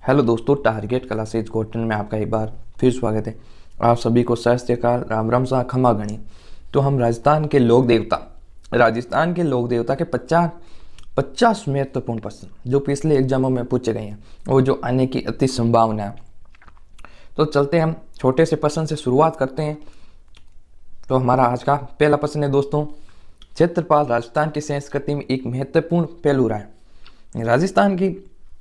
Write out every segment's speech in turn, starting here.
Hello दोस्तों, target classes golden में आपका एक बार फिर स्वागत है। आप सभी को सत श्री अकाल, राम राम सा खमा गणी। तो हम राजस्थान के लोक देवता के 50 महत्वपूर्ण प्रश्न जो पिछले एग्जामों में पूछे गए हैं और जो आने की अति संभावना है। तो चलते हम छोटे से प्रश्न से शुरुआत करते हैं। तो हमारा आज का पहला प्रश्न है दोस्तों, क्षेत्रपाल राजस्थान की संस्कृति में एक महत्वपूर्ण पहलू रहा है। राजस्थान की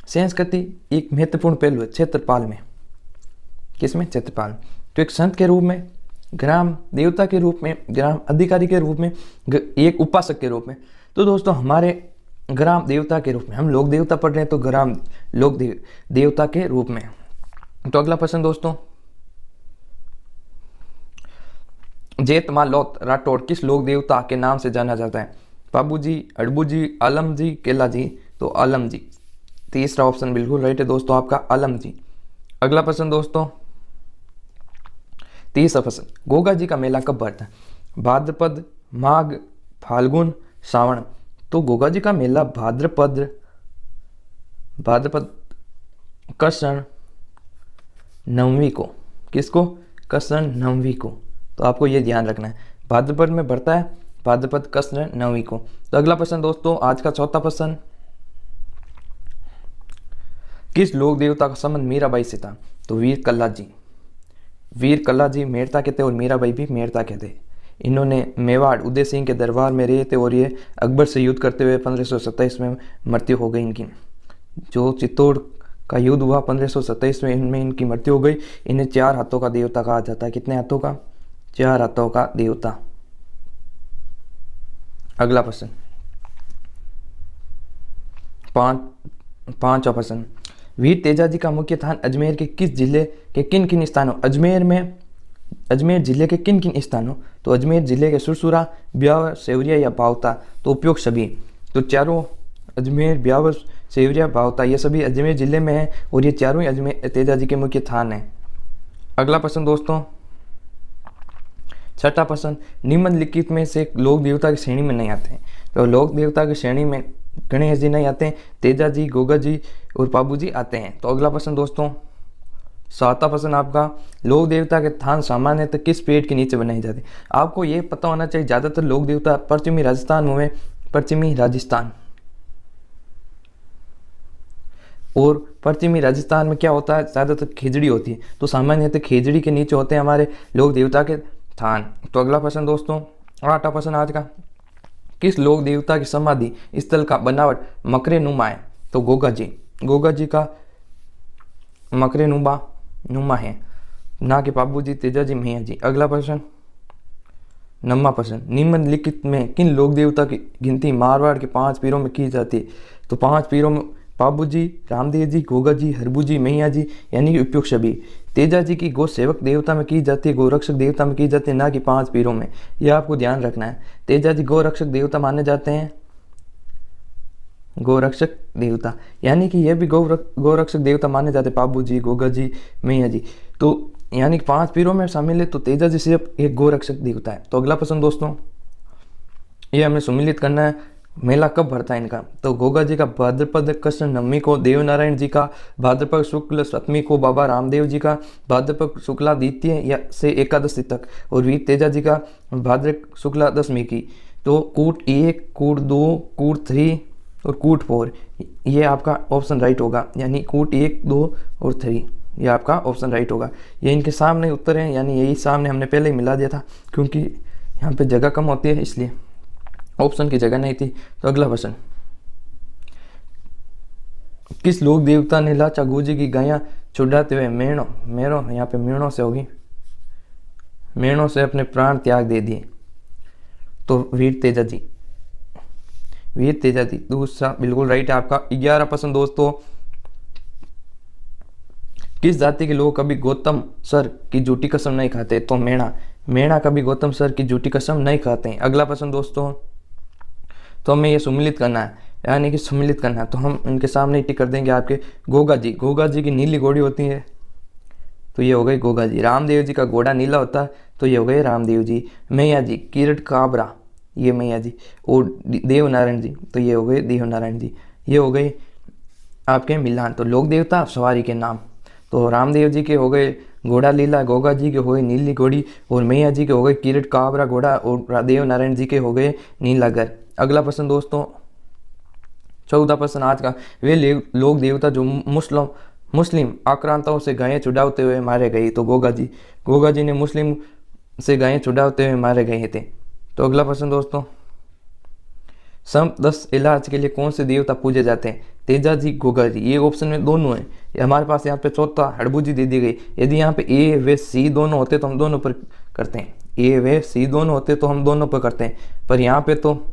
संस्कृति एक महत्वपूर्ण पहलू है क्षेत्रपाल में। किसमें? क्षेत्रपाल। तो एक संत के रूप में, ग्राम देवता के रूप में, ग्राम अधिकारी के रूप में, एक उपासक के रूप में। तो दोस्तों हमारे ग्राम देवता के रूप में, हम लोक देवता पढ़ रहे हैं तो ग्राम लोक देवता के रूप में। तो अगला प्रश्न दोस्तों, जेठमालोत राठौड़ किस लोक देवता के नाम से जाना जाता है? बाबू जी, अड़बू जी, आलम जी, केला जी। तो आलम जी, तीसरा ऑप्शन बिल्कुल राइट है दोस्तों आपका, आलम जी। अगला प्रश्न दोस्तों, तीसरा प्रश्न, गोगा जी का मेला कब भरता है? भाद्रपद, माघ, फाल्गुन, श्रावण। तो गोगा जी का मेला भाद्रपद कृष्ण नवमी को। किसको? कृष्ण नवमी को। तो आपको ये ध्यान रखना है, भाद्रपद में भरता है, भाद्रपद कृष्ण नवमी को। तो अगला प्रश्न दोस्तों, आज का चौथा प्रश्न, किस लोक देवता का संबंध मीराबाई से था? तो वीर कल्ला जी मेड़ता के थे और मीराबाई भी मेड़ता के थे। इन्होंने मेवाड़ उदय सिंह के दरबार में रहे थे और ये अकबर से युद्ध करते हुए 1527 में मृत्यु हो गई इनकी। जो चित्तौड़ का युद्ध हुआ 1527 में, इनमें इनकी मृत्यु हो गई। इन्हें 4 हाथों का देवता कहा जाता है। कितने हाथों का? 4 हाथों का देवता। अगला प्रश्न, पांचवा प्रश्न, वीर तेजाजी का मुख्य स्थान अजमेर के किस जिले के किन किन स्थानों? अजमेर जिले के किन किन स्थानों? तो अजमेर जिले के सुरसुरा, ब्यावर, सेवरिया या बावता। तो उपयोग सभी। तो चारों अजमेर, ब्यावर, सेवरिया, बावता ये सभी अजमेर जिले में है और ये चारों ही अजमेर तेजाजी के मुख्य स्थान है। अगला प्रश्न दोस्तों, छठा प्रश्न, निम्नलिखित में से लोक देवता की श्रेणी में नहीं आते हैं। तो लोक देवता की श्रेणी में गणेश जी नहीं आते हैं, तेजा जी, गोगा जी और बाबू जी आते हैं। तो अगला प्रश्न दोस्तों, सातवां प्रश्न आपका, लोक देवता के स्थान सामान्यतः किस पेड़ के नीचे बनाए जाते हैं? आपको ये पता होना चाहिए, ज्यादातर लोक देवता पश्चिमी राजस्थान हुए, पश्चिमी राजस्थान। और पश्चिमी राजस्थान में क्या होता है, ज्यादातर खेजड़ी होती है, तो सामान्यतः खेजड़ी के नीचे होते हैं हमारे लोक देवता के स्थान। तो अगला प्रश्न दोस्तों, आठवां प्रश्न आज का, किस लोक देवता की समाधि स्थल का बनावट मकरे नुमा है? तो गोगा जी का मकरे नुमा है, ना कि बाबू जी, तेजा जी, मैया जी। अगला प्रश्न, 9वां प्रश्न, निम्नलिखित में किन लोक देवता की गिनती मारवाड़ के 5 पीरों में की जाती है? तो 5 पीरों में बाबू जी, रामदेव जी, गोगा जी, हरबू जी, मैया जी, यानी कि उपयुक्त सभी। तेजा जी की गौ सेवक देवता में की जाती है, गौ रक्षक देवता में की जाती है, ना कि 5 पीरों में। यह आपको ध्यान रखना है। तेजा जी गौ रक्षक देवता माने जाते हैं, गौ रक्षक देवता, यानी कि यह भी गौ रक्षक देवता माने जाते हैं, बाबू जी, गोगा जी, मैया जी। तो यानी कि 5 पीरों में शामिल है, तो तेजा जी सिर्फ एक गौ रक्षक देवता है। तो अगला प्रश्न दोस्तों, ये हमें सम्मिलित करना है, मेला कब भरता है इनका? तो गोगा जी का भाद्रपद कृष्ण नवमी को, देवनारायण जी का भाद्रपद शुक्ल सप्तमी को, बाबा रामदेव जी का भाद्रपद शुक्ला द्वितीय या से एकादशी तक, और वीर तेजा जी का भाद्रपद शुक्ला दशमी की। तो कूट 1, कूट 2, कूट 3 और कूट 4, ये आपका ऑप्शन राइट होगा, यानी कूट 1, 2 और 3, ये आपका ऑप्शन राइट होगा। ये इनके सामने उत्तर हैं, यानी यही सामने हमने पहले ही मिला दिया था, क्योंकि यहाँ पे जगह कम होती है इसलिए ऑप्शन की जगह नहीं थी। तो अगला प्रश्न, किस लोक देवता ने लाचा गोजी की गायां छुड़ाते हुए मेणों यहाँ पे मेणों से होगी, मेणों से अपने प्राण त्याग दे दिए? तो वीर तेजा जी दूसरा बिल्कुल राइट है आपका। 11वां प्रश्न दोस्तों, किस जाति के लोग कभी गौतम सर की झूठी कसम नहीं खाते? तो मेणा कभी गौतम सर की झूठी कसम नहीं खाते हैं। अगला प्रश्न दोस्तों, तो हमें ये सम्मिलित करना है, यानी कि सम्मिलित करना है, तो हम इनके सामने ही टिक कर देंगे आपके। गोगा जी की नीली घोड़ी होती है, तो ये हो गई गोगा जी। रामदेव जी का घोड़ा नीला होता है, तो ये हो गए रामदेव जी। मैया जी किरट काबरा, ये मैया जी। और देवनारायण जी, तो ये हो गए देवनारायण जी। ये हो गई आपके मिलान। तो लोक देवता सवारी के नाम, तो रामदेव जी के हो गए घोड़ा लीला, गोगा जी के हो गए नीली घोड़ी, और मैया जी के हो गए किरीट काबरा घोड़ा, और देव नारायण जी के हो गए नीलागर। अगला प्रश्न दोस्तों 14 प्रश्न आज का, वे लोक देवता जो मुस्लिम आक्रांताओं से गायें छुड़ाते हुए मारे गए। तो गोगा जी ने मुस्लिम से गायें छुड़ाते हुए मारे गए थे। तो अगला प्रश्न दोस्तों, संत 10 इलाज के लिए कौन से देवता पूजे जाते हैं? तेजा जी, गोगा जी। ये ऑप्शन में दोनों है, हमारे पास यहाँ पे चौथा हड़बू जी दे दी गई। यदि यहाँ पे ए व सी दोनों होते तो हम दोनों पर करते हैं, ए व सी दोनों होते तो हम दोनों पर करते हैं, पर यहाँ पे तो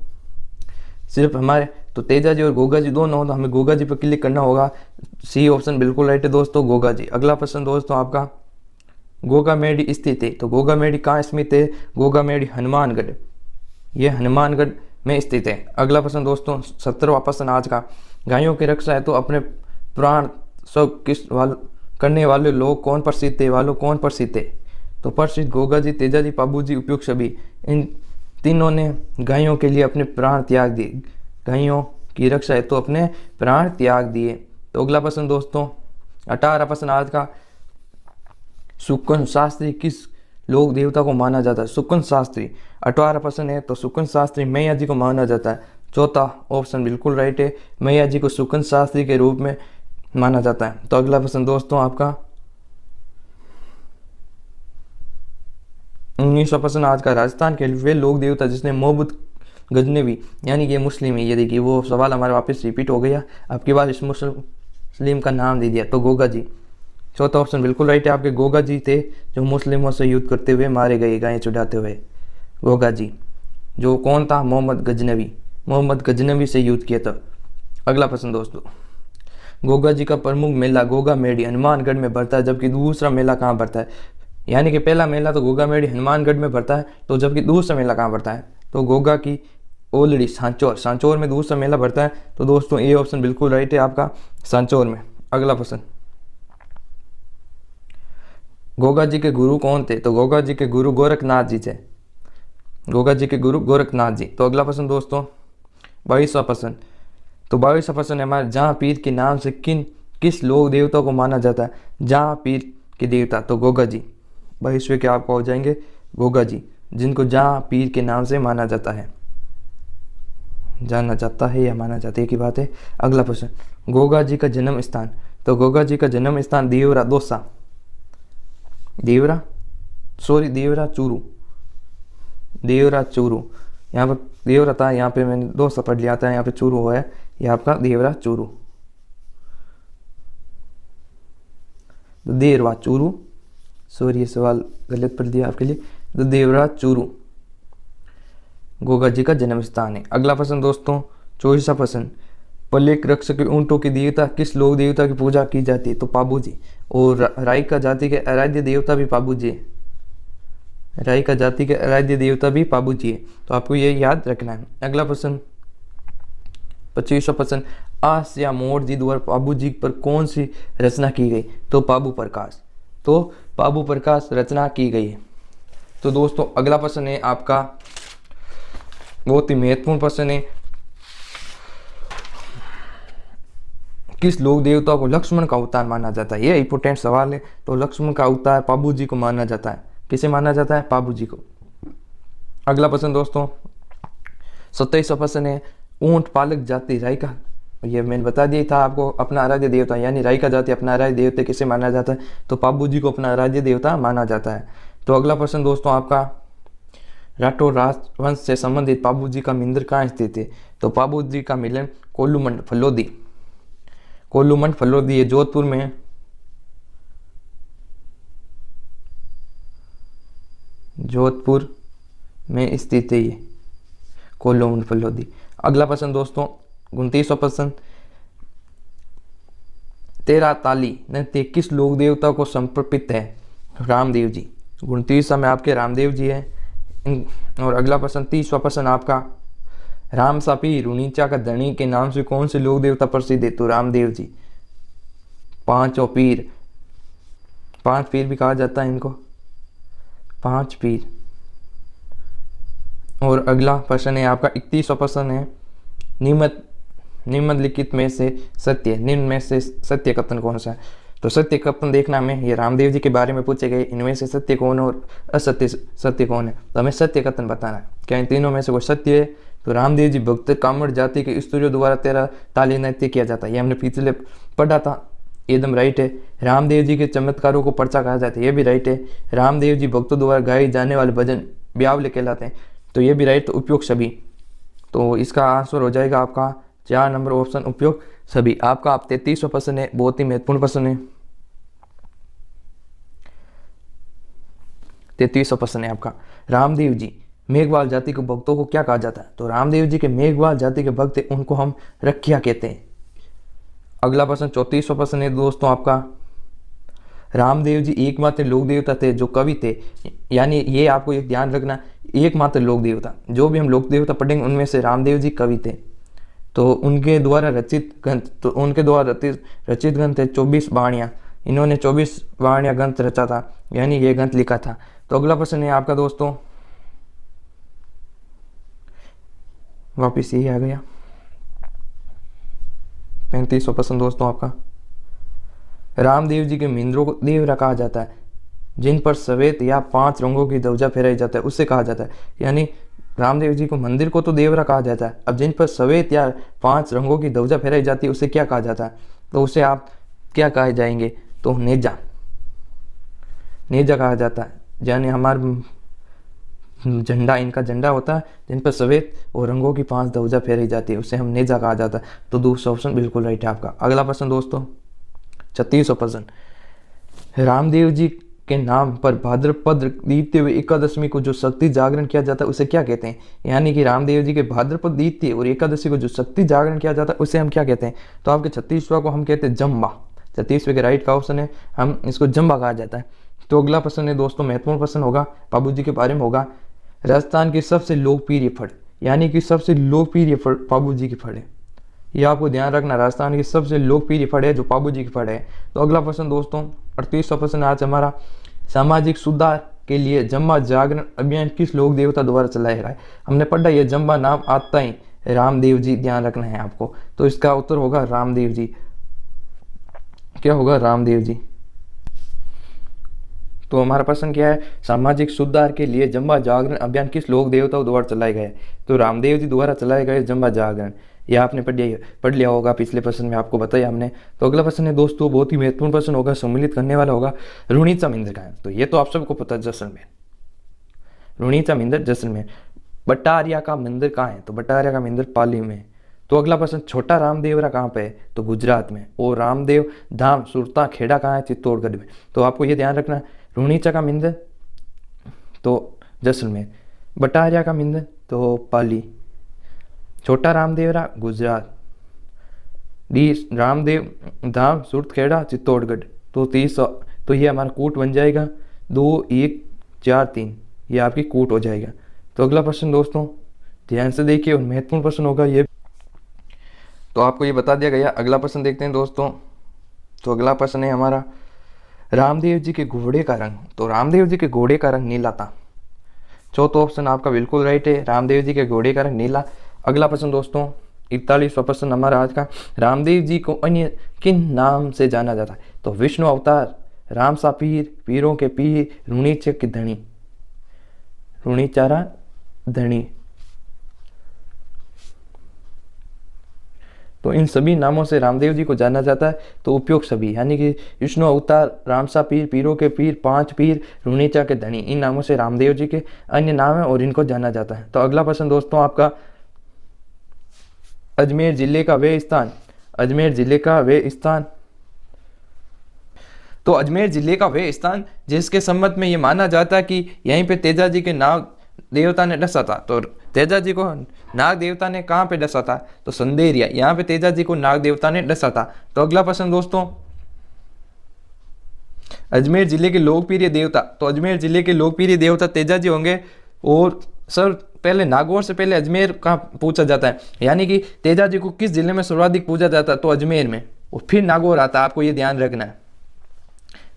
सिर्फ हमारे तो तेजा जी और गोगा जी दोनों हो, तो हमें गोगा जी पर क्लिक करना होगा। सी ऑप्शन बिल्कुल राइट है दोस्तों, गोगा जी। अगला प्रश्न दोस्तों आपका, गोगा मेडी स्थित है। तो गोगा मेडी कहाँ स्थित है? गोगा मेडी हनुमानगढ़, ये हनुमानगढ़ में स्थित है। अगला प्रश्न दोस्तों 17वां प्रश्न आज का, गायों की रक्षा है तो अपने प्राण सब करने वाले लोग कौन प्रसिद्ध है? वालों कौन प्रसिद्ध है? तो प्रसिद्ध गोगा जी, तेजा जी, पाबू जी, उपयुक्त सभी। इन तीनों ने गायों के लिए अपने प्राण त्याग दिए, गायों की रक्षा है तो अपने प्राण त्याग दिए। तो अगला प्रश्न दोस्तों 18 प्रश्न आज का, सुकन शास्त्री किस लोक देवता को माना जाता है? सुकन शास्त्री 18 प्रश्न है, तो सुकन शास्त्री मैया जी को माना जाता है। चौथा ऑप्शन बिल्कुल राइट है, मैया जी को सुकन शास्त्री के रूप में माना जाता है। तो अगला प्रश्न दोस्तों आपका 19वां प्रश्न आज का, राजस्थान के वे लोक देवता जिसने मोहम्मद गजनवी, यानी कि मुस्लिम है, ये देखिए वो सवाल हमारे वापस रिपीट हो गया, आपके बाद इस मुस्लिम का नाम दे दिया। तो गोगा जी, चौथा ऑप्शन बिल्कुल राइट है आपके, गोगा जी थे जो मुस्लिमों से युद्ध करते हुए मारे गए, गायें चुराते हुए। गोगा जी जो कौन था? मोहम्मद गजनवी से युद्ध किया था। अगला प्रश्न दोस्तों, गोगा जी का प्रमुख मेला गोगा मेडी हनुमानगढ़ में भरता है, जबकि दूसरा मेला कहाँ भरता है? यानी कि पहला मेला तो गोगा मेडी हनुमानगढ़ में भरता है, तो जबकि दूसरा मेला कहाँ भरता है? तो गोगा की ओलड़ी सांचौर में दूसरा मेला भरता है। तो दोस्तों ए ऑप्शन बिल्कुल राइट है आपका, सांचौर में। अगला प्रश्न, गोगा जी के गुरु कौन थे? तो गोगा जी के गुरु गोरखनाथ जी थे, गोगा जी के गुरु गोरखनाथ जी। तो अगला प्रश्न दोस्तों 22वां प्रश्न, तो 22वां प्रश्न है हमारे, जहाँ पीर के नाम से किस लोक देवता को माना जाता है? जहाँ पीर के देवता, तो गोगा जी। 22वें के आपको हो जाएंगे गोगा जी, जिनको जहाँ पीर के नाम से माना जाता है, जाना जाता है या माना जाता है की बात है। अगला प्रश्न, गोगा जी का जन्म स्थान, तो गोगा जी का जन्म स्थान देवरा दौसा, देवरा चूरू, यहाँ पर देवरा था, यहाँ पे मैंने दौसा पढ़ लिया था, यहाँ पे चूरू हुआ है, ये आपका देवरा चूरू, देवरा चूरू, सॉरी ये सवाल गलत पढ़ दिया आपके लिए, तो देवरा चूरू गोगा जी का जन्म स्थान है। अगला प्रश्न दोस्तों 24वां प्रश्न, पलेक रक्षक ऊंटों की देवता किस लोक देवता की पूजा की जाती है? तो पाबू जी, और रायका जाति के आराध्य देवता भी पाबू जी है, रायका जाति के आराध्य देवता भी पाबू जी है, तो आपको ये याद रखना है। अगला प्रश्न 25वां प्रश्न, आस या मोर जी द्वारा पाबू जी पर कौन सी रचना की गई? तो पाबू प्रकाश रचना की गई है। तो दोस्तों अगला प्रश्न है आपका बहुत ही महत्वपूर्ण प्रश्न है, किस लोक देवता को लक्ष्मण का अवतार माना जाता है? ये इंपोर्टेंट सवाल है। तो लक्ष्मण का अवतार पाबू जी को माना जाता है। किसे माना जाता है? पाबू जी को। अगला प्रश्न दोस्तों 27वां प्रश्न है, ऊंट पालक जाति रायका, ये मैंने बता दिया था आपको, अपना आराध्य देवता यानी रायका जाति अपना आराध्य देवता किसे माना जाता है? तो पाबू जी को अपना आराध्य देवता माना जाता है। तो अगला प्रश्न दोस्तों आपका, राठौर राजवंश से संबंधित पाबू जी का मंदिर कहाँ स्थित है? तो पाबू जी का मिलन कोल्लूमंड फलोदी ये जोधपुर में है, जोधपुर में स्थित है ये कोल्लूमंड फलोदी। अगला प्रश्न दोस्तों 29वां प्रश्न, तेरा ताली नृत्य किस लोक देवता को समर्पित है? रामदेव जी। 29वां में आपके रामदेव जी है। और अगला प्रश्न 30वां प्रश्न आपका, राम सा पीर रुनीचा का धनी के नाम से कौन से लोक देवता प्रसिद्ध है? तो रामदेव जी। 5 पीर भी कहा जाता है इनको, 5 पीर। और अगला प्रश्न है आपका 31वां प्रश्न है, निम्नलिखित में से सत्य, निम्न में से सत्य कथन कौन सा है? तो सत्य कथन देखना हमें, ये रामदेव जी के बारे में पूछे गए, इनमें से सत्य कौन और असत्य सत्य कौन है? तो हमें सत्य कथन बताना है। क्या इन तीनों में से कोई सत्य है? तो रामदेव जी भक्त कामड़ जाति के स्त्रियों द्वारा तेरा ताली नृत्य किया जाता है, ये हमने पिछले पढ़ा था, एकदम राइट है। रामदेव जी के चमत्कारों को पर्चा कहा जाता है, ये भी राइट है। रामदेव जी भक्तों द्वारा गाए जाने वाले भजन ब्यावले कहलाते हैं, तो ये भी राइट। तो उपयोग सभी, तो इसका आंसर हो जाएगा आपका 4 नंबर ऑप्शन उपयोग सभी। आपका आप 33वां प्रश्न है, बहुत ही महत्वपूर्ण प्रश्न है। 33वां प्रश्न है आपका, रामदेव जी मेघवाल जाति के भक्तों को क्या कहा जाता है? तो रामदेव जी के मेघवाल जाति के भक्त उनको हम रखिया कहते हैं। अगला प्रश्न 34वां प्रश्न है दोस्तों आपका, रामदेव जी एकमात्र लोक देवता थे जो कवि थे, यानी ये आपको एक ध्यान रखना, एकमात्र लोक देवता, जो भी हम लोक देवता पढ़ेंगे उनमें से रामदेव जी कवि थे। तो उनके द्वारा रचित ग्रंथ, तो उनके द्वारा रचित ग्रंथ है 24 वाणियाँ, इन्होंने 24 वाणियाँ ग्रंथ रचा था, यानी ये ग्रंथ लिखा था। तो अगला प्रश्न है आपका दोस्तों, वापिस यही आ गया 35वां प्रश्न दोस्तों आपका, रामदेव जी के मिंद्रों को देवरा कहा जाता है, जिन पर सफेद या 5 रंगों की ध्वजा फहराई जाता है उससे कहा जाता है। यानी रामदेव जी को मंदिर को तो देवरा कहा जाता है, अब जिन पर सफेद या 5 रंगों की ध्वजा फहराई जाती है उसे क्या कहा जाता है? तो उसे आप क्या कहे जाएंगे? तो नेजा, नेजा कहा जाता है। यानी हमारा झंडा, इनका झंडा होता है जिन पर सफेद और रंगों की 5 ध्वजा फहराई जाती है, उसे हम नेजा कहा जाता है। तो दूसरा ऑप्शन बिल्कुल राइट है आपका। अगला प्रश्न दोस्तों 36वां प्रश्न, रामदेव जी के नाम पर भाद्रपद द्वितीय व एकादशी को जो शक्ति जागरण किया जाता है उसे क्या कहते हैं? यानी कि रामदेव जी के भाद्रपद द्वितीय और एकादशी को जो शक्ति जागरण किया जाता है उसे हम क्या कहते हैं? तो आपके 36वां को हम कहते हैं जम्बा। 36वें के राइट का ऑप्शन है, हम इसको जम्बा कहा जाता है। तो अगला प्रश्न है दोस्तों, महत्वपूर्ण प्रश्न होगा, बाबू जी के बारे में होगा, राजस्थान की सबसे लोकप्रिय फल, यानी कि सबसे लोकप्रिय फल बाबू जी की फल है, ये आपको ध्यान रखना, राजस्थान की सबसे लोकप्रिय फल है जो बाबू जी की फल है। तो अगला प्रश्न दोस्तों 38वां प्रश्न आज हमारा, सामाजिक सुधार के लिए जम्बा जागरण अभियान किस लोक देवता द्वारा चलाया गया है? हमने पढ़ा ये जम्बा नाम आता ही रामदेव जी, ध्यान रखना है आपको। तो इसका उत्तर होगा रामदेव जी। क्या होगा? रामदेव जी। तो हमारा प्रश्न क्या है, सामाजिक सुधार के लिए जम्बा जागरण अभियान किस लोक देवता द्वारा चलाया गया है? तो रामदेव जी द्वारा चलाया गया जम्बा जागरण, यह आपने पढ़ लिया होगा, पिछले प्रश्न में आपको बताया हमने। तो अगला प्रश्न है दोस्तों, बहुत ही महत्वपूर्ण प्रश्न होगा, सम्मिलित करने वाला होगा, रुणीचा मंदिर कहाँ है? तो ये तो आप सबको पता है, जैसलमेर, रुणीचा मंदिर जैसलमेर। बटारिया का मंदिर कहाँ है? तो बटारिया का मंदिर पाली में। तो अगला प्रश्न, छोटा रामदेवरा कहाँ पे है? तो गुजरात में। और रामदेव धाम सुरता खेड़ा कहाँ है? चित्तौड़गढ़ में। तो आपको ये ध्यान रखना, रुणीचा का मंदिर तो जैसलमेर, बटारिया का मंदिर तो पाली, छोटा रामदेवरा गुजरात, डी रामदेव धाम सुरतखेड़ा चित्तौड़गढ़। तो 30, तो ये हमारा कूट बन जाएगा 2 1 4 3, ये आपकी कूट हो जाएगा। तो अगला प्रश्न दोस्तों ध्यान से देखिए और महत्वपूर्ण प्रश्न होगा ये, तो आपको ये बता दिया गया। अगला प्रश्न देखते हैं दोस्तों। तो अगला प्रश्न है हमारा, रामदेव जी के घोड़े का रंग। तो रामदेव जी के घोड़े का रंग नीला था। चौथा ऑप्शन आपका बिल्कुल राइट है, रामदेव जी के घोड़े का रंग नीला। अगला प्रश्न दोस्तों 41वां प्रश्न हमारा आज का, रामदेव जी को अन्य किन नाम से जाना जाता है? तो विष्णु अवतार, रामसा पीर, पीरों के पीर, रुणीचे के धनी, रुणीचारा धनी। तो इन सभी नामों से रामदेव जी को जाना जाता है। तो उपयोग सभी, यानी कि विष्णु अवतार, रामसा पीर, पीरों के पीर, 5 पीर, रुणीचा के धनी, इन नामों से रामदेव जी के अन्य नाम है और इनको जाना जाता है। तो अगला प्रश्न दोस्तों आपका, अजमेर जिले का वे स्थान, अजमेर जिले का वे स्थान। तो अजमेर जिले का वे स्थान जिसके संबंध में ये माना जाता है कि यहीं पे तेजा जी के नाग देवता ने डसा था। तो तेजा जी को नाग देवता ने कहाँ पे डसा था? तो संदेरिया, यहाँ पे तेजा जी को नाग देवता ने डसा था। तो अगला प्रश्न दोस्तों, अजमेर जिले के लोकप्रिय देवता। तो अजमेर जिले के लोकप्रिय देवता तेजा जी होंगे। और सर पहले नागौर से पहले अजमेर कहाँ पूछा जाता है, यानी कि तेजा जी को किस जिले में सर्वाधिक पूजा जाता है? तो अजमेर में, और फिर नागौर आता है, आपको ये ध्यान रखना है,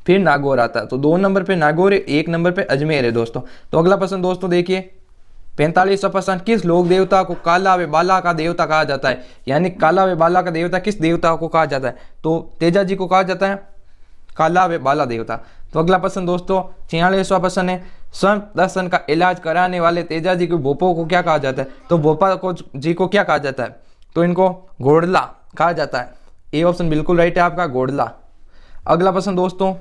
फिर नागौर आता है। तो 2 नंबर पे नागौर है, 1 नंबर पे अजमेर है दोस्तों। तो अगला प्रश्न दोस्तों देखिए 45% किस लोक देवता को काला व बाला का देवता कहा जाता है, यानी काला व बाला का देवता किस देवता को कहा जाता है, तो तेजा जी को कहा जाता है काला व बाला देवता। तो अगला प्रश्न दोस्तों 46वां प्रश्न है, स्वयं दर्शन का इलाज कराने वाले तेजा जी के भोपो को क्या कहा जाता है, तो भोपा को जी को क्या कहा जाता है, तो इनको घोड़ला कहा जाता है। ए ऑप्शन बिल्कुल राइट है आपका, घोड़ला। अगला प्रश्न दोस्तों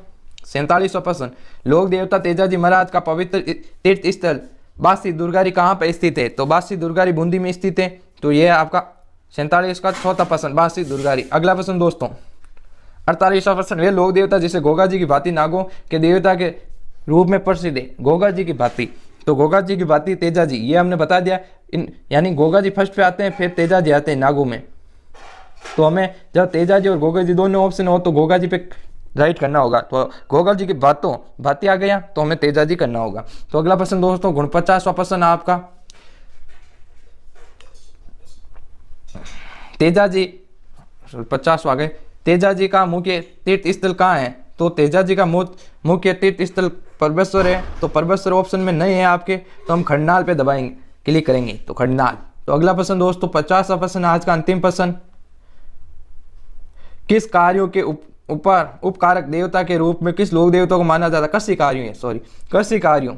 47वां प्रश्न, लोक देवता तेजाजी महाराज का पवित्र तीर्थ स्थल बासी दुर्गारी कहाँ पर स्थित है, तो बासी दुर्गारी बूंदी में स्थित है। तो ये आपका 47 का चौथा प्रश्न बासी दुर्गारी। अगला प्रश्न दोस्तों 48वां प्रश्न, वे लोक देवता जिसे गोगा जी की भांति नागों के देवता के रूप में प्रसिद्ध है, गोगा जी की भांति, तो गोगा जी की भांति तेजा जी, ये हमने बता दिया। यानी गोगा जी फर्स्ट पे आते हैं, फिर तेजा जी आते हैं नागों में। तो हमें जब तेजा जी और गोगा जी दोनों ऑप्शन हो तो गोगा जी पे राइट करना होगा। तो गोगा जी की भांति आ गया तो हमें तेजा जी करना होगा। तो अगला प्रश्न दोस्तों 49वां प्रश्न आपका, तेजा जी 50वां गए, तेजा जी का मुख्य तीर्थ स्थल कहाँ है, तो तेजा जी का मुख्य तीर्थ स्थल परबेश्वर है। तो परबेश्वर ऑप्शन में नहीं है आपके, तो हम खंडाल पे दबाएंगे, क्लिक करेंगे तो खंडाल। तो अगला प्रश्न दोस्तों 50वां प्रश्न आज का अंतिम प्रश्न, किस कार्यों के ऊपर उपकारक देवता के रूप में किस लोक देवता को माना जाता है, कृषि कार्यों है, सॉरी कृषि कार्यों,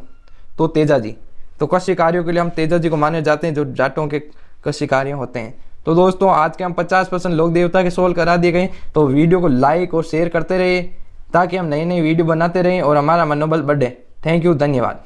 तो तेजा जी। तो कृषि कार्यों के लिए हम तेजा जी को माने जाते हैं, जो जाटों के कृषि कार्य होते हैं। तो दोस्तों आज के हम 50% लोक देवता के सोल्व करा दिए गए। तो वीडियो को लाइक और शेयर करते रहिए ताकि हम नई नई वीडियो बनाते रहें और हमारा मनोबल बढ़े। थैंक यू, धन्यवाद।